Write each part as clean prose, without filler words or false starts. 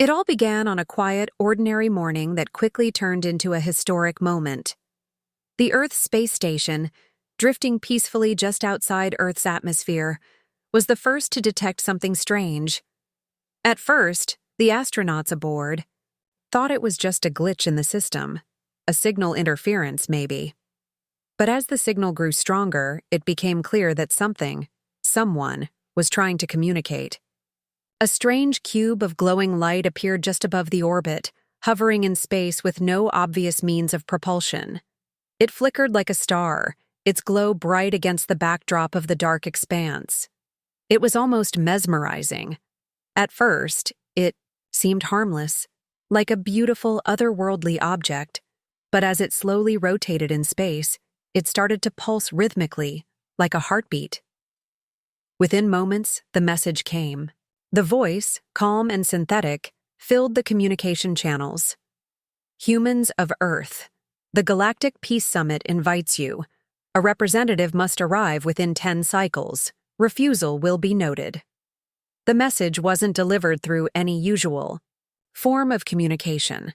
It all began on a quiet, ordinary morning that quickly turned into a historic moment. The Earth's space station, drifting peacefully just outside Earth's atmosphere, was the first to detect something strange. At first, the astronauts aboard thought it was just a glitch in the system, a signal interference maybe. But as the signal grew stronger, it became clear that someone, was trying to communicate. A strange cube of glowing light appeared just above the orbit, hovering in space with no obvious means of propulsion. It flickered like a star, its glow bright against the backdrop of the dark expanse. It was almost mesmerizing. At first, it seemed harmless, like a beautiful, otherworldly object, but as it slowly rotated in space, it started to pulse rhythmically, like a heartbeat. Within moments, the message came. The voice, calm and synthetic, filled the communication channels. Humans of Earth, the Galactic Peace Summit invites you. A representative must arrive within 10 cycles. Refusal will be noted. The message wasn't delivered through any usual form of communication.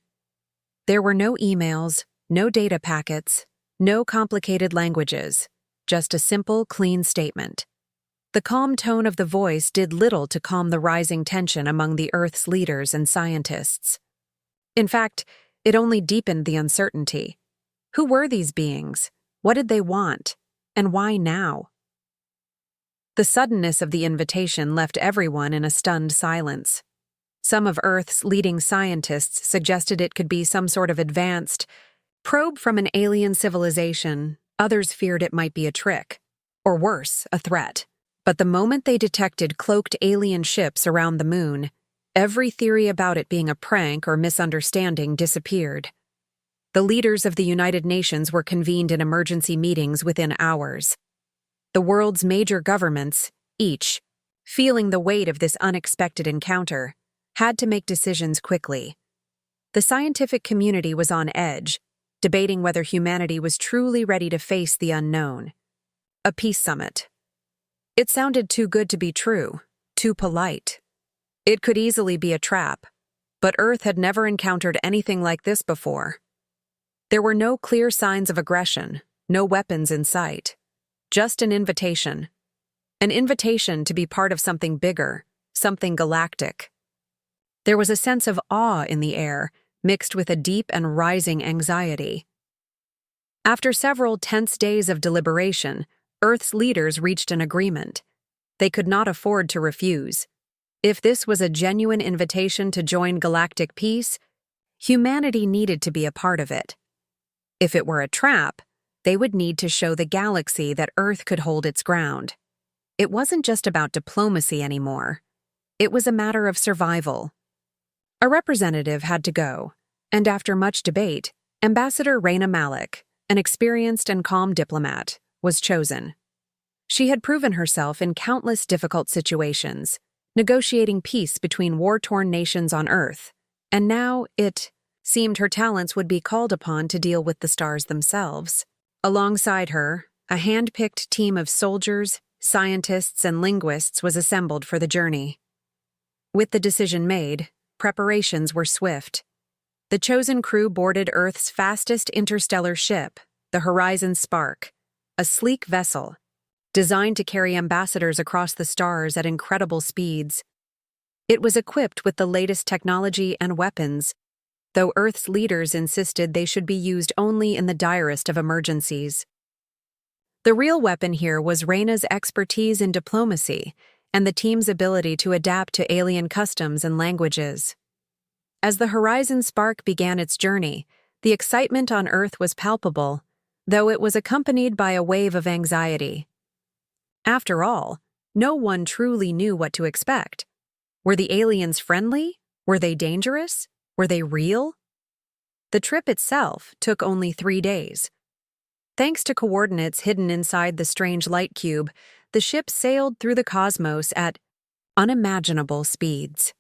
There were no emails, no data packets, no complicated languages, just a simple, clean statement. The calm tone of the voice did little to calm the rising tension among the Earth's leaders and scientists. In fact, it only deepened the uncertainty. Who were these beings? What did they want? And why now? The suddenness of the invitation left everyone in a stunned silence. Some of Earth's leading scientists suggested it could be some sort of advanced probe from an alien civilization. Others feared it might be a trick, or worse, a threat. But the moment they detected cloaked alien ships around the moon, every theory about it being a prank or misunderstanding disappeared. The leaders of the United Nations were convened in emergency meetings within hours. The world's major governments, each, feeling the weight of this unexpected encounter, had to make decisions quickly. The scientific community was on edge, debating whether humanity was truly ready to face the unknown. A peace summit. It sounded too good to be true, too polite. It could easily be a trap, but Earth had never encountered anything like this before. There were no clear signs of aggression, no weapons in sight. Just an invitation. An invitation to be part of something bigger, something galactic. There was a sense of awe in the air, mixed with a deep and rising anxiety. After several tense days of deliberation, Earth's leaders reached an agreement. They could not afford to refuse. If this was a genuine invitation to join galactic peace, humanity needed to be a part of it. If it were a trap, they would need to show the galaxy that Earth could hold its ground. It wasn't just about diplomacy anymore. It was a matter of survival. A representative had to go, and after much debate, Ambassador Raina Malik, an experienced and calm diplomat, was chosen. She had proven herself in countless difficult situations, negotiating peace between war-torn nations on Earth, and now it seemed her talents would be called upon to deal with the stars themselves. Alongside her, a hand-picked team of soldiers, scientists, and linguists was assembled for the journey. With the decision made, preparations were swift. The chosen crew boarded Earth's fastest interstellar ship, the Horizon Spark, a sleek vessel, designed to carry ambassadors across the stars at incredible speeds. It was equipped with the latest technology and weapons, though Earth's leaders insisted they should be used only in the direst of emergencies. The real weapon here was Raina's expertise in diplomacy and the team's ability to adapt to alien customs and languages. As the Horizon Spark began its journey, the excitement on Earth was palpable, though it was accompanied by a wave of anxiety. After all, no one truly knew what to expect. Were the aliens friendly? Were they dangerous? Were they real? The trip itself took only 3 days. Thanks to coordinates hidden inside the strange light cube, the ship sailed through the cosmos at unimaginable speeds.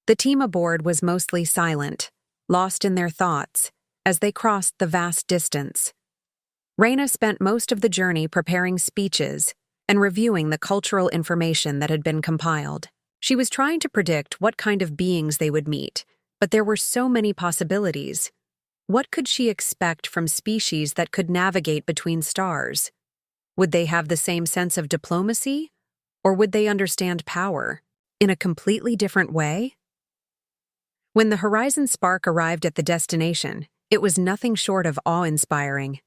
The team aboard was mostly silent, lost in their thoughts, as they crossed the vast distance. Raina spent most of the journey preparing speeches and reviewing the cultural information that had been compiled. She was trying to predict what kind of beings they would meet, but there were so many possibilities. What could she expect from species that could navigate between stars? Would they have the same sense of diplomacy? Or would they understand power in a completely different way? When the Horizon Spark arrived at the destination, it was nothing short of awe-inspiring.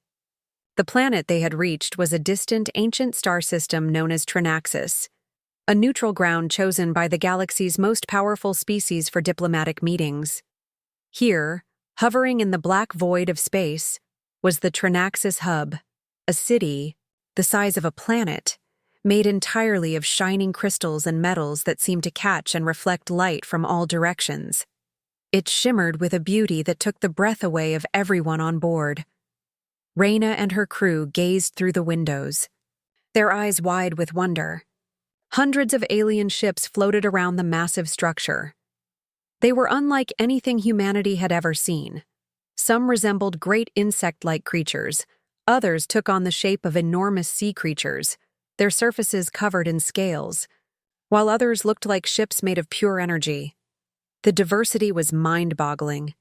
The planet they had reached was a distant, ancient star system known as Trinaxis, a neutral ground chosen by the galaxy's most powerful species for diplomatic meetings. Here, hovering in the black void of space, was the Trinaxis Hub, a city the size of a planet, made entirely of shining crystals and metals that seemed to catch and reflect light from all directions. It shimmered with a beauty that took the breath away of everyone on board. Reyna and her crew gazed through the windows, their eyes wide with wonder. Hundreds of alien ships floated around the massive structure. They were unlike anything humanity had ever seen. Some resembled great insect-like creatures, others took on the shape of enormous sea creatures, their surfaces covered in scales, while others looked like ships made of pure energy. The diversity was mind-boggling.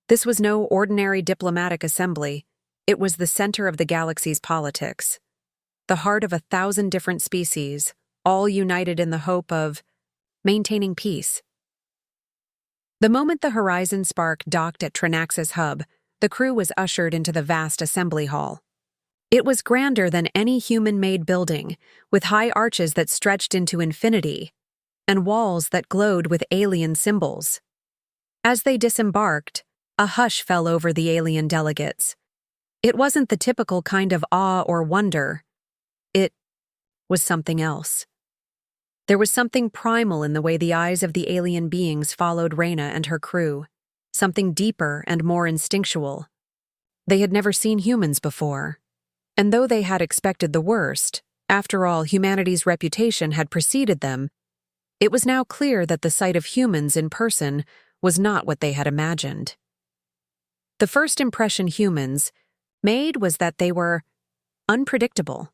This was no ordinary diplomatic assembly. It was the center of the galaxy's politics. The heart of 1,000 different species, all united in the hope of maintaining peace. The moment the Horizon Spark docked at Trinaxis Hub, the crew was ushered into the vast assembly hall. It was grander than any human-made building, with high arches that stretched into infinity, and walls that glowed with alien symbols. As they disembarked, a hush fell over the alien delegates. It wasn't the typical kind of awe or wonder. It was something else. There was something primal in the way the eyes of the alien beings followed Reyna and her crew, something deeper and more instinctual. They had never seen humans before. And though they had expected the worst, after all, humanity's reputation had preceded them, it was now clear that the sight of humans in person was not what they had imagined. The first impression humans made was that they were unpredictable.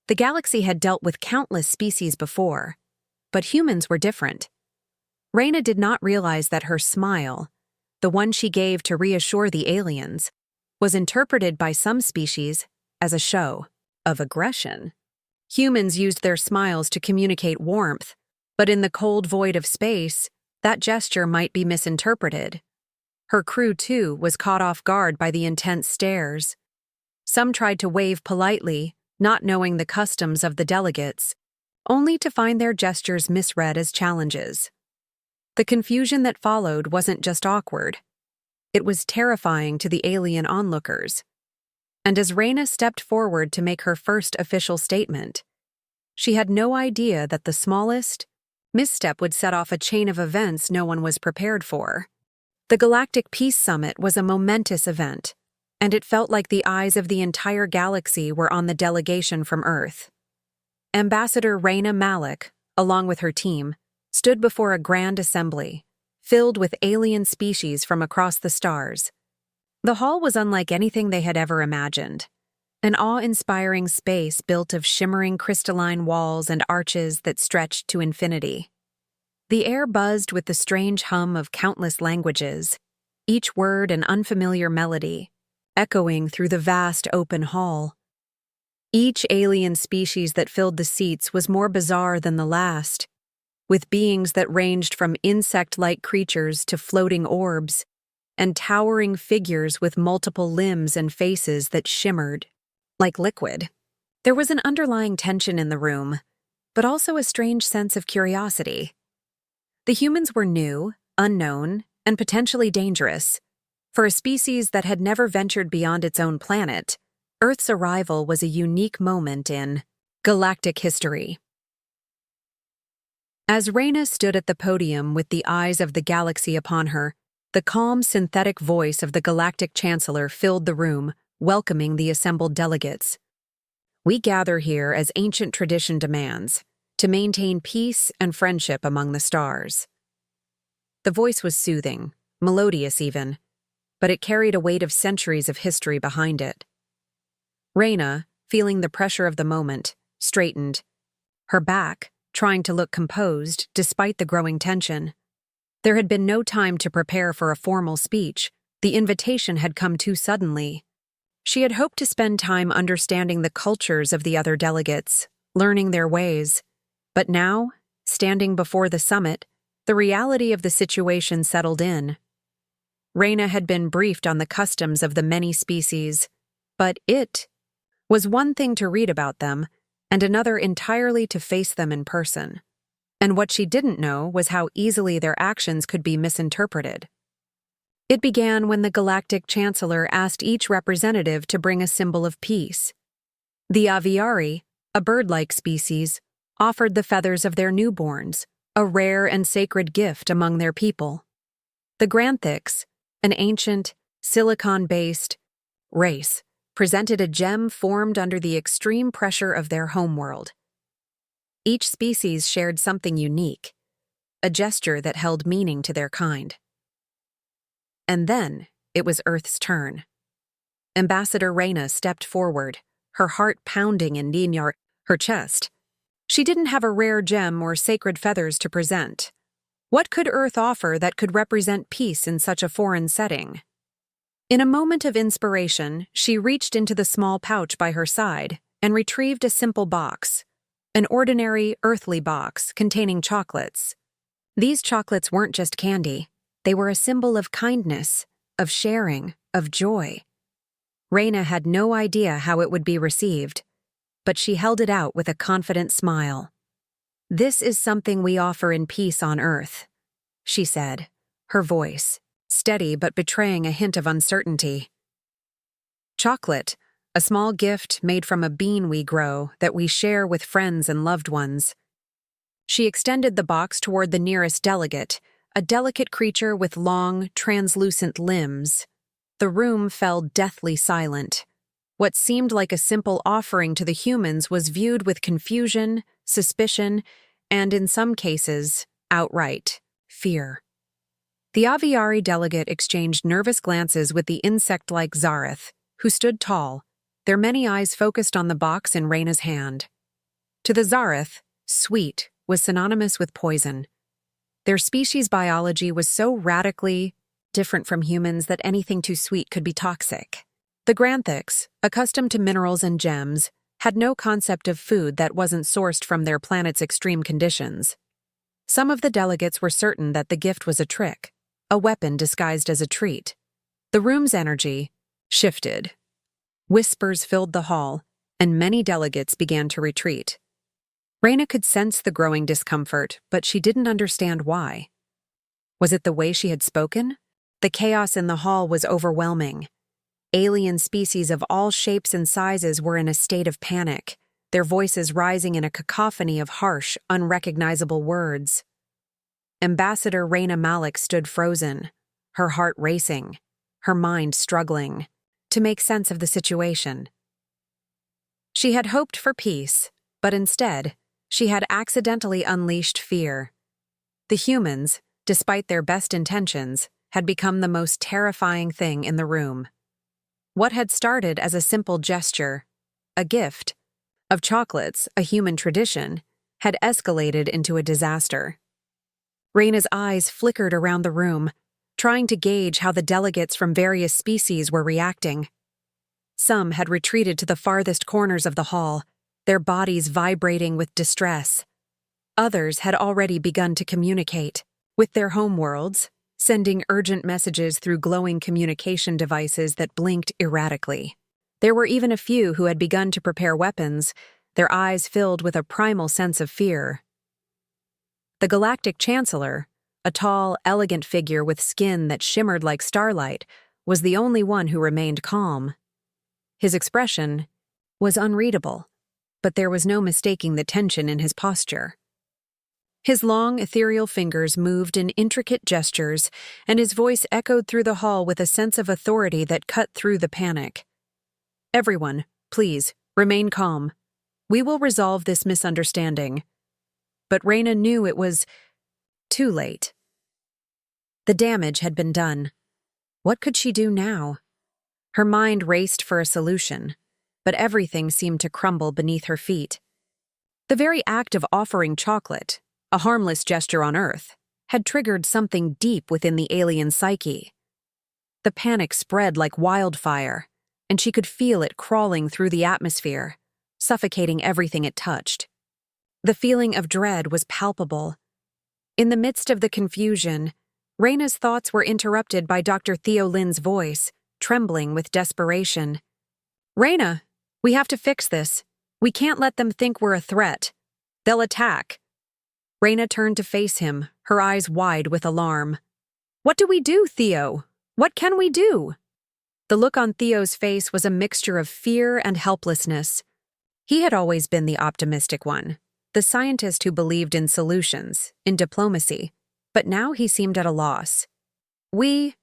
The galaxy had dealt with countless species before, but humans were different. Reyna did not realize that her smile, the one she gave to reassure the aliens, was interpreted by some species as a show of aggression. Humans used their smiles to communicate warmth, but in the cold void of space, that gesture might be misinterpreted. Her crew, too, was caught off guard by the intense stares. Some tried to wave politely, not knowing the customs of the delegates, only to find their gestures misread as challenges. The confusion that followed wasn't just awkward. It was terrifying to the alien onlookers. And as Reyna stepped forward to make her first official statement, she had no idea that the smallest misstep would set off a chain of events no one was prepared for. The Galactic Peace Summit was a momentous event, and it felt like the eyes of the entire galaxy were on the delegation from Earth. Ambassador Reyna Malik, along with her team, stood before a grand assembly, filled with alien species from across the stars. The hall was unlike anything they had ever imagined. An awe-inspiring space built of shimmering crystalline walls and arches that stretched to infinity. The air buzzed with the strange hum of countless languages, each word an unfamiliar melody, echoing through the vast open hall. Each alien species that filled the seats was more bizarre than the last, with beings that ranged from insect-like creatures to floating orbs, and towering figures with multiple limbs and faces that shimmered like liquid. There was an underlying tension in the room, but also a strange sense of curiosity. The humans were new, unknown, and potentially dangerous. For a species that had never ventured beyond its own planet, Earth's arrival was a unique moment in galactic history. As Reyna stood at the podium with the eyes of the galaxy upon her, the calm, synthetic voice of the Galactic Chancellor filled the room, welcoming the assembled delegates. "We gather here as ancient tradition demands, to maintain peace and friendship among the stars." The voice was soothing, melodious even, but it carried a weight of centuries of history behind it. Reyna, feeling the pressure of the moment, straightened. Her back, trying to look composed despite the growing tension. There had been no time to prepare for a formal speech. The invitation had come too suddenly. She had hoped to spend time understanding the cultures of the other delegates, learning their ways. But now, standing before the summit, the reality of the situation settled in. Reyna had been briefed on the customs of the many species, but it was one thing to read about them, and another entirely to face them in person. And what she didn't know was how easily their actions could be misinterpreted. It began when the Galactic Chancellor asked each representative to bring a symbol of peace. The aviari, a bird-like species, offered the feathers of their newborns, a rare and sacred gift among their people. The Granthics, an ancient, silicon-based race, presented a gem formed under the extreme pressure of their homeworld. Each species shared something unique, a gesture that held meaning to their kind. And then it was Earth's turn. Ambassador Reyna stepped forward, her heart pounding in her chest. She didn't have a rare gem or sacred feathers to present. What could Earth offer that could represent peace in such a foreign setting? In a moment of inspiration, she reached into the small pouch by her side and retrieved a simple box, an ordinary, earthly box containing chocolates. These chocolates weren't just candy. They were a symbol of kindness, of sharing, of joy. Reyna had no idea how it would be received, but she held it out with a confident smile. "This is something we offer in peace on Earth," she said, her voice steady but betraying a hint of uncertainty. "Chocolate, a small gift made from a bean we grow that we share with friends and loved ones." She extended the box toward the nearest delegate, a delicate creature with long, translucent limbs. The room fell deathly silent. What seemed like a simple offering to the humans was viewed with confusion, suspicion, and in some cases, outright fear. The aviari delegate exchanged nervous glances with the insect-like Zareth, who stood tall, their many eyes focused on the box in Reyna's hand. To the Zareth, sweet was synonymous with poison. Their species biology was so radically different from humans that anything too sweet could be toxic. The Granthics, accustomed to minerals and gems, had no concept of food that wasn't sourced from their planet's extreme conditions. Some of the delegates were certain that the gift was a trick, a weapon disguised as a treat. The room's energy shifted. Whispers filled the hall, and many delegates began to retreat. Reyna could sense the growing discomfort, but she didn't understand why. Was it the way she had spoken? The chaos in the hall was overwhelming. Alien species of all shapes and sizes were in a state of panic, their voices rising in a cacophony of harsh, unrecognizable words. Ambassador Reyna Malik stood frozen, her heart racing, her mind struggling to make sense of the situation. She had hoped for peace, but instead, she had accidentally unleashed fear. The humans, despite their best intentions, had become the most terrifying thing in the room. What had started as a simple gesture, a gift, of chocolates, a human tradition, had escalated into a disaster. Reyna's eyes flickered around the room, trying to gauge how the delegates from various species were reacting. Some had retreated to the farthest corners of the hall, their bodies vibrating with distress. Others had already begun to communicate with their homeworlds, sending urgent messages through glowing communication devices that blinked erratically. There were even a few who had begun to prepare weapons, their eyes filled with a primal sense of fear. The Galactic Chancellor, a tall, elegant figure with skin that shimmered like starlight, was the only one who remained calm. His expression was unreadable, but there was no mistaking the tension in his posture. His long, ethereal fingers moved in intricate gestures, and his voice echoed through the hall with a sense of authority that cut through the panic. "Everyone, please, remain calm. We will resolve this misunderstanding." But Reyna knew it was too late. The damage had been done. What could she do now? Her mind raced for a solution, but everything seemed to crumble beneath her feet. The very act of offering chocolate, a harmless gesture on Earth, had triggered something deep within the alien psyche. The panic spread like wildfire, and she could feel it crawling through the atmosphere, suffocating everything it touched. The feeling of dread was palpable. In the midst of the confusion, Raina's thoughts were interrupted by Dr. Theo Lin's voice, trembling with desperation. "Raina, we have to fix this. We can't let them think we're a threat. They'll attack." Raina turned to face him, her eyes wide with alarm. "What do we do, Theo? What can we do?" The look on Theo's face was a mixture of fear and helplessness. He had always been the optimistic one, the scientist who believed in solutions, in diplomacy, but now he seemed at a loss. We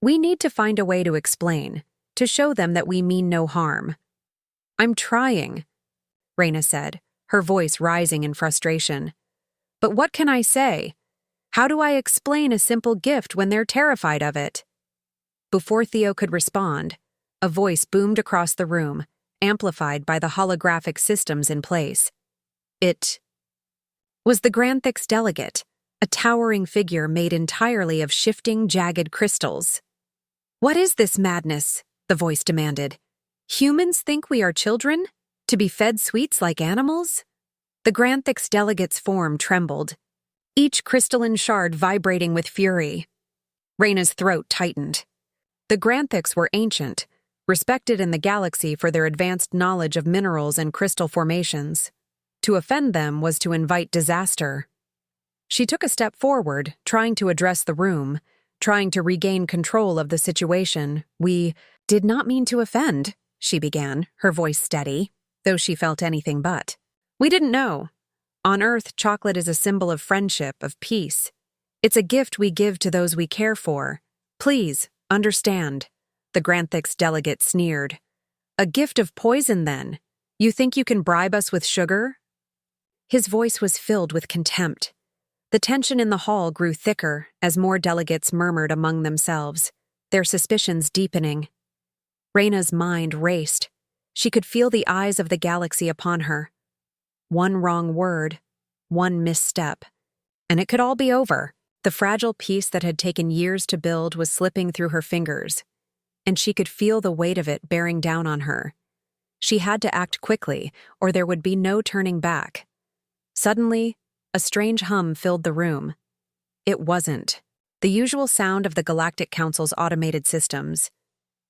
need to find a way to explain, to show them that we mean no harm." "I'm trying," Raina said, her voice rising in frustration. "But what can I say? How do I explain a simple gift when they're terrified of it?" Before Theo could respond, a voice boomed across the room, amplified by the holographic systems in place. It was the Granthix delegate, a towering figure made entirely of shifting, jagged crystals. "What is this madness?" the voice demanded. "Humans think we are children? To be fed sweets like animals?" The Granthix delegate's form trembled, each crystalline shard vibrating with fury. Raina's throat tightened. The Granthix were ancient, respected in the galaxy for their advanced knowledge of minerals and crystal formations. To offend them was to invite disaster. She took a step forward, trying to address the room, trying to regain control of the situation. "We did not mean to offend," she began, her voice steady, though she felt anything but. "We didn't know. On Earth, chocolate is a symbol of friendship, of peace. It's a gift we give to those we care for. Please, understand," the Granthix delegate sneered. "A gift of poison, then? You think you can bribe us with sugar?" His voice was filled with contempt. The tension in the hall grew thicker as more delegates murmured among themselves, their suspicions deepening. Raina's mind raced. She could feel the eyes of the galaxy upon her. One wrong word, one misstep, and it could all be over. The fragile peace that had taken years to build was slipping through her fingers, and she could feel the weight of it bearing down on her. She had to act quickly, or there would be no turning back. Suddenly, a strange hum filled the room. It wasn't the usual sound of the Galactic Council's automated systems.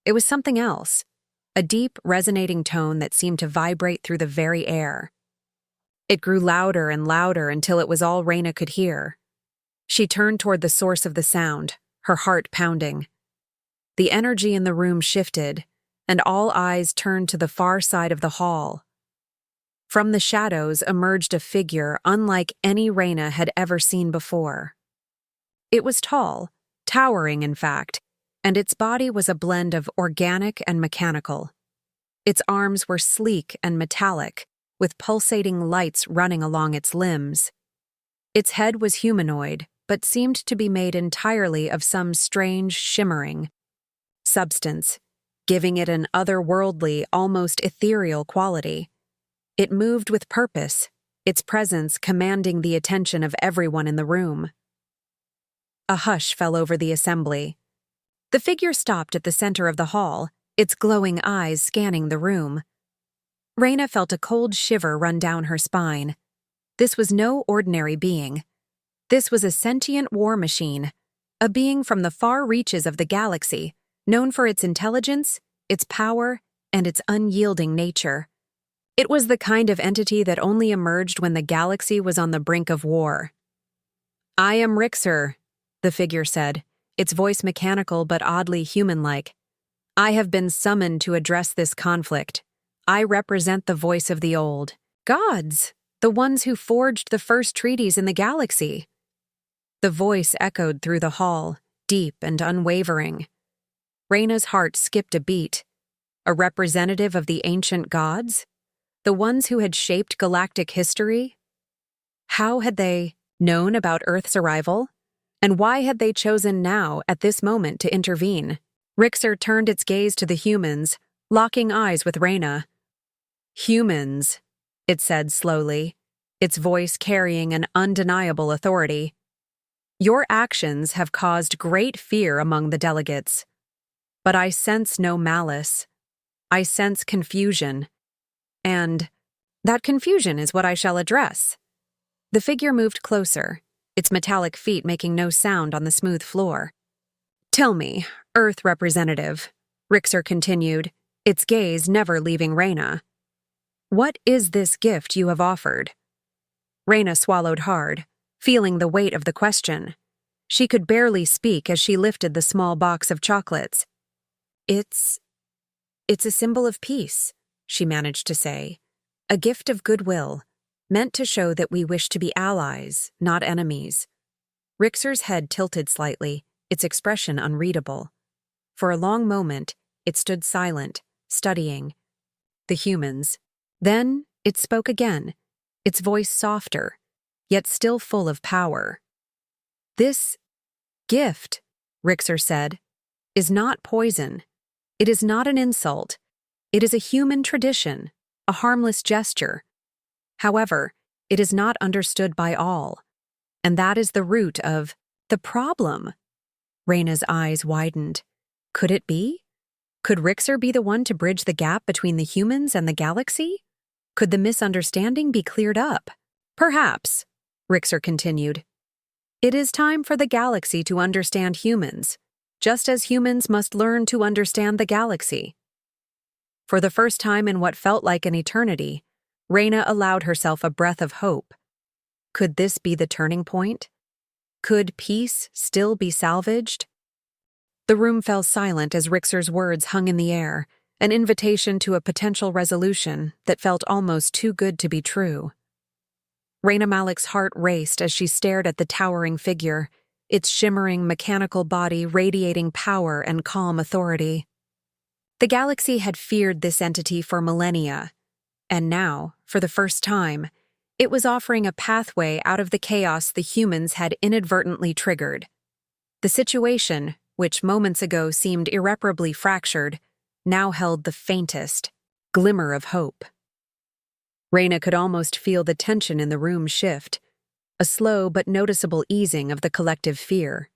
It was something else, a deep, resonating tone that seemed to vibrate through the very air. It grew louder and louder until it was all Raina could hear. She turned toward the source of the sound, her heart pounding. The energy in the room shifted, and all eyes turned to the far side of the hall. From the shadows emerged a figure unlike any Raina had ever seen before. It was tall, towering in fact, and its body was a blend of organic and mechanical. Its arms were sleek and metallic, with pulsating lights running along its limbs. Its head was humanoid, but seemed to be made entirely of some strange, shimmering substance, giving it an otherworldly, almost ethereal quality. It moved with purpose, its presence commanding the attention of everyone in the room. A hush fell over the assembly. The figure stopped at the center of the hall, its glowing eyes scanning the room. Raina felt a cold shiver run down her spine. This was no ordinary being. This was a sentient war machine, a being from the far reaches of the galaxy, known for its intelligence, its power, and its unyielding nature. It was the kind of entity that only emerged when the galaxy was on the brink of war. "I am Rixer," the figure said, its voice mechanical but oddly human-like. "I have been summoned to address this conflict. I represent the voice of the old gods, the ones who forged the first treaties in the galaxy." The voice echoed through the hall, deep and unwavering. Raina's heart skipped a beat. A representative of the ancient gods? The ones who had shaped galactic history? How had they known about Earth's arrival? And why had they chosen now, at this moment, to intervene? Rixer turned its gaze to the humans, locking eyes with Raina. "Humans," it said slowly, its voice carrying an undeniable authority. "Your actions have caused great fear among the delegates. But I sense no malice. I sense confusion. And that confusion is what I shall address." The figure moved closer, its metallic feet making no sound on the smooth floor. "Tell me, Earth representative," Rixer continued, its gaze never leaving Reyna. "What is this gift you have offered?" Reyna swallowed hard, feeling the weight of the question. She could barely speak as she lifted the small box of chocolates. It's a symbol of peace," she managed to say. "A gift of goodwill, meant to show that we wish to be allies, not enemies." Rixer's head tilted slightly, its expression unreadable. For a long moment, it stood silent, studying the humans. Then it spoke again, its voice softer, yet still full of power. "This gift," Rixer said, "is not poison. It is not an insult. It is a human tradition, a harmless gesture. However, it is not understood by all, and that is the root of the problem." Reyna's eyes widened. Could it be? Could Rixer be the one to bridge the gap between the humans and the galaxy? Could the misunderstanding be cleared up? "Perhaps," Rixer continued. "It is time for the galaxy to understand humans, just as humans must learn to understand the galaxy." For the first time in what felt like an eternity, Reyna allowed herself a breath of hope. Could this be the turning point? Could peace still be salvaged? The room fell silent as Rixer's words hung in the air, an invitation to a potential resolution that felt almost too good to be true. Reyna Malik's heart raced as she stared at the towering figure, its shimmering mechanical body radiating power and calm authority. The galaxy had feared this entity for millennia, and now, for the first time, it was offering a pathway out of the chaos the humans had inadvertently triggered. The situation, which moments ago seemed irreparably fractured, now held the faintest glimmer of hope. Reyna could almost feel the tension in the room shift, a slow but noticeable easing of the collective fear.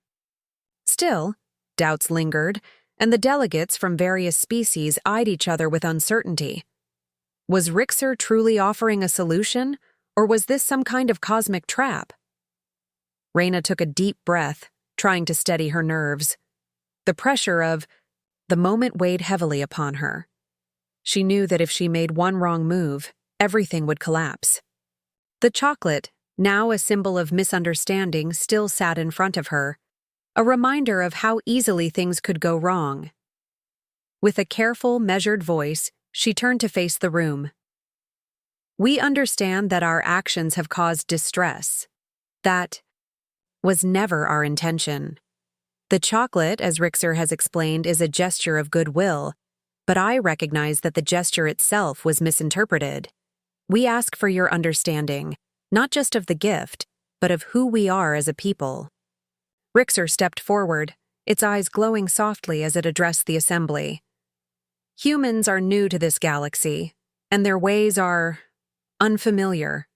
Still, doubts lingered, and the delegates from various species eyed each other with uncertainty. Was Rixer truly offering a solution, or was this some kind of cosmic trap? Reyna took a deep breath, trying to steady her nerves. The pressure of the moment weighed heavily upon her. She knew that if she made one wrong move, everything would collapse. The chocolate, now a symbol of misunderstanding, still sat in front of her, a reminder of how easily things could go wrong. With a careful, measured voice, she turned to face the room. "We understand that our actions have caused distress. That was never our intention. The chocolate, as Rixer has explained, is a gesture of goodwill, but I recognize that the gesture itself was misinterpreted. We ask for your understanding, not just of the gift, but of who we are as a people." Rixer stepped forward, its eyes glowing softly as it addressed the assembly. "Humans are new to this galaxy, and their ways are unfamiliar.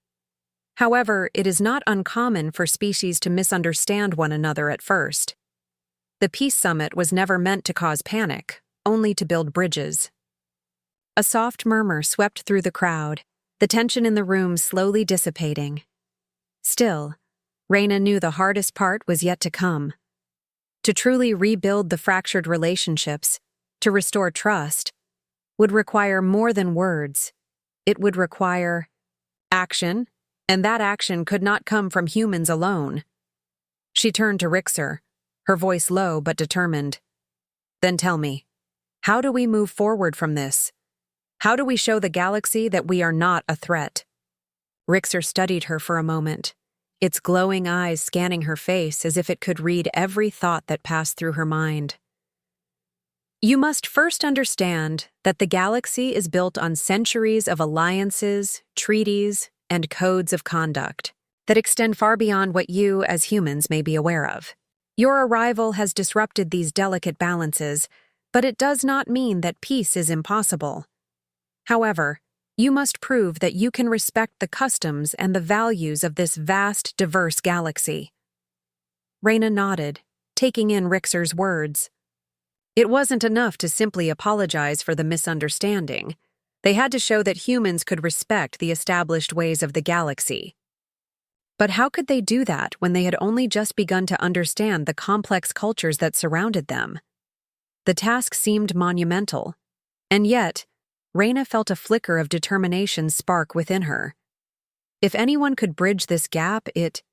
However, it is not uncommon for species to misunderstand one another at first. The Peace Summit was never meant to cause panic, only to build bridges." A soft murmur swept through the crowd, the tension in the room slowly dissipating. Still, Reyna knew the hardest part was yet to come. To truly rebuild the fractured relationships, to restore trust, would require more than words. It would require action, and that action could not come from humans alone. She turned to Rixer, her voice low but determined. "Then tell me, how do we move forward from this? How do we show the galaxy that we are not a threat?" Rixer studied her for a moment, its glowing eyes scanning her face as if it could read every thought that passed through her mind. "You must first understand that the galaxy is built on centuries of alliances, treaties, and codes of conduct that extend far beyond what you, as humans, may be aware of. Your arrival has disrupted these delicate balances, but it does not mean that peace is impossible. However, You must prove that you can respect the customs and the values of this vast, diverse galaxy. Reyna nodded, taking in Rixer's words. It wasn't enough to simply apologize for the misunderstanding. They had to show that humans could respect the established ways of the galaxy. But how could they do that when they had only just begun to understand the complex cultures that surrounded them? The task seemed monumental, and yet, Reyna felt a flicker of determination spark within her. If anyone could bridge this gap, it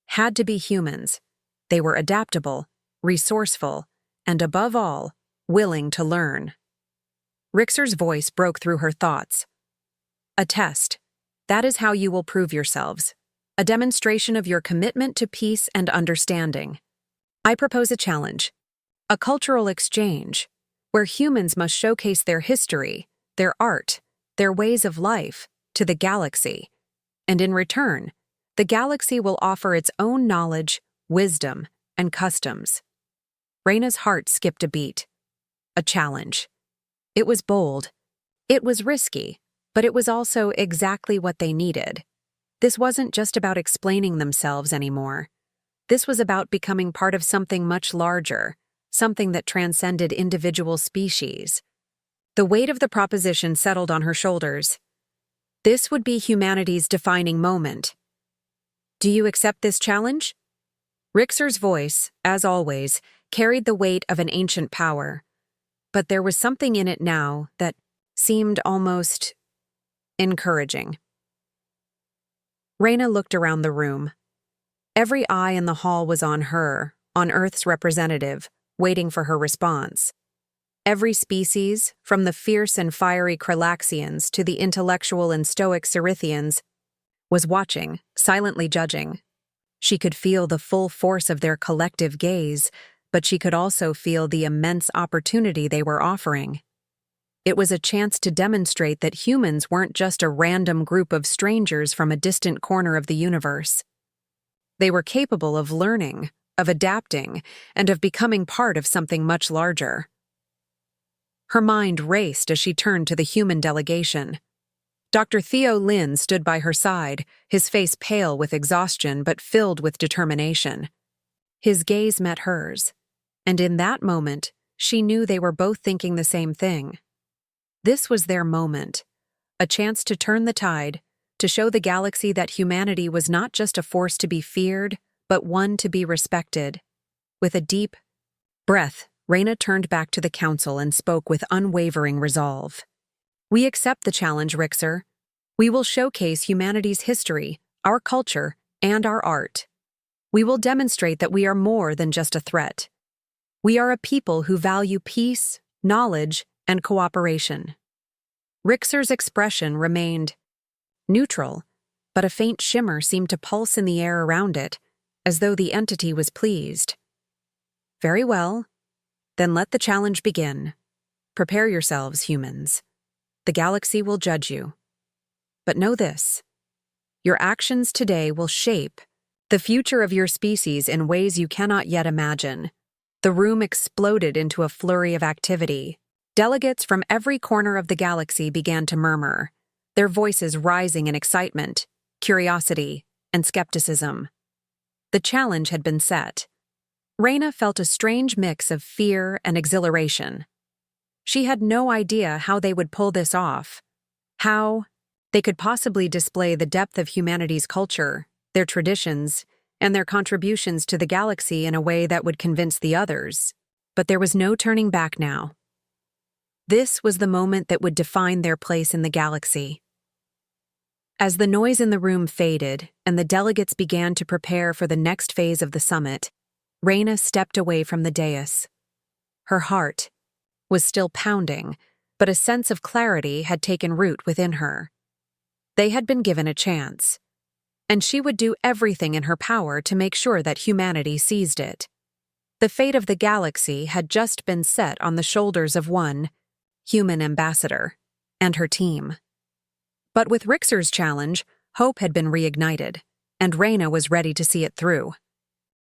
had to be humans. They were adaptable, resourceful, and above all, willing to learn. Rixer's voice broke through her thoughts. A test. That is how you will prove yourselves. A demonstration of your commitment to peace and understanding. I propose a challenge. A cultural exchange, where humans must showcase their history, their art, their ways of life, to the galaxy. And in return, the galaxy will offer its own knowledge, wisdom, and customs. Reyna's heart skipped a beat. A challenge. It was bold. It was risky, but it was also exactly what they needed. This wasn't just about explaining themselves anymore. This was about becoming part of something much larger, something that transcended individual species. The weight of the proposition settled on her shoulders. This would be humanity's defining moment. Do you accept this challenge? Rixer's voice, as always, carried the weight of an ancient power. But there was something in it now that seemed almost encouraging. Reyna looked around the room. Every eye in the hall was on her, on Earth's representative, waiting for her response. Every species, from the fierce and fiery Kralaxians to the intellectual and stoic Cerithians, was watching, silently judging. She could feel the full force of their collective gaze, but she could also feel the immense opportunity they were offering. It was a chance to demonstrate that humans weren't just a random group of strangers from a distant corner of the universe. They were capable of learning, of adapting, and of becoming part of something much larger. Her mind raced as she turned to the human delegation. Dr. Theo Lin stood by her side, his face pale with exhaustion but filled with determination. His gaze met hers, and in that moment, she knew they were both thinking the same thing. This was their moment, a chance to turn the tide, to show the galaxy that humanity was not just a force to be feared, but one to be respected. With a deep breath, Reyna turned back to the council and spoke with unwavering resolve. We accept the challenge, Rixer. We will showcase humanity's history, our culture, and our art. We will demonstrate that we are more than just a threat. We are a people who value peace, knowledge, and cooperation. Rixer's expression remained neutral, but a faint shimmer seemed to pulse in the air around it, as though the entity was pleased. Very well. Then let the challenge begin. Prepare yourselves, humans. The galaxy will judge you. But know this. Your actions today will shape the future of your species in ways you cannot yet imagine. The room exploded into a flurry of activity. Delegates from every corner of the galaxy began to murmur, their voices rising in excitement, curiosity, and skepticism. The challenge had been set. Reyna felt a strange mix of fear and exhilaration. She had no idea how they would pull this off, how they could possibly display the depth of humanity's culture, their traditions, and their contributions to the galaxy in a way that would convince the others. But there was no turning back now. This was the moment that would define their place in the galaxy. As the noise in the room faded and the delegates began to prepare for the next phase of the summit, Reyna stepped away from the dais. Her heart was still pounding, but a sense of clarity had taken root within her. They had been given a chance, and she would do everything in her power to make sure that humanity seized it. The fate of the galaxy had just been set on the shoulders of one human ambassador and her team. But with Rixer's challenge, hope had been reignited, and Reyna was ready to see it through.